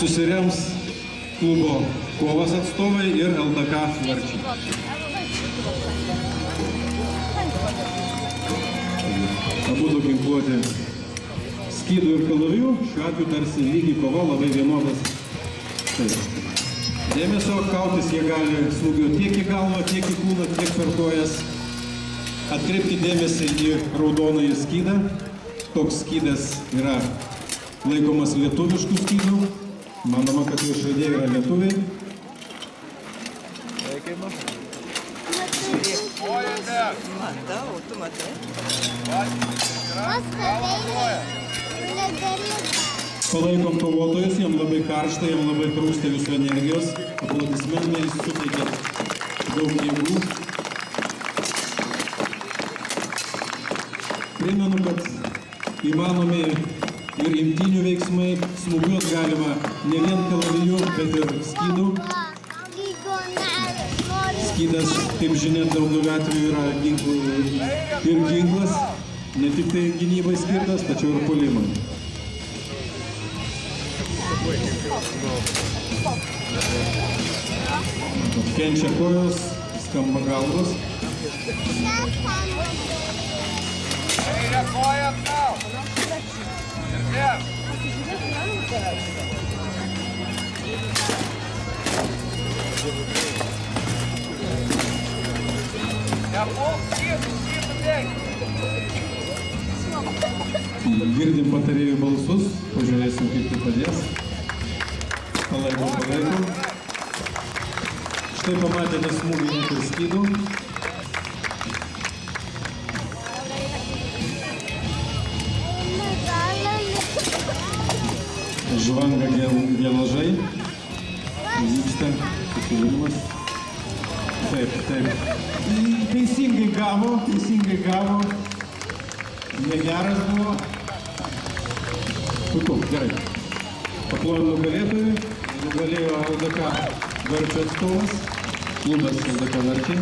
susirems klubo Kovas atstovai ir LDK Varčiai. Abudu ginkluoti skydų ir kalavijų, šiuo atveju tarsi lygiai kova, labai vienodas. Dėmesio, kautis jie gali smūgiuoti tiek į galvą, tiek į kūną, tiek per kojas. Atkreipti dėmesį į raudonąjį skydą. Toks skydas yra laikomas lietuviškų skydų. Manoma, kad jo žaidėjai yra lietuviai. Matau, tu matai? Palaikom kovotojus, jam labai karšta, jam labai trūksta visų energijos. Aplodismentai suteikia daug jėgų. Primenu, kad įmanomi ir imtynių veiksmai, smūgiuot galima ne vien kalavijų, bet ir skydų. Skydas, kaip žinia, daugeliu atveju yra ir ginklas, ne tik tai gynybai skirtas, tačiau ir puolimai. Kenčia kojos, skamba galvos. Girdim patarėjų balsus, pažiūrėsim, kaip tai padės. Palaikom. Štai pamatėte smūgininkų ir skydų. Žvanga geležai. Vyksta susidūrimas. Taip. Teisingai gavo. Negeras buvo. Puiku, gerai. Paplojom nugalėtojui. Nugalėjo LDK Varčių atstovas. Klubas LDK Varčiai.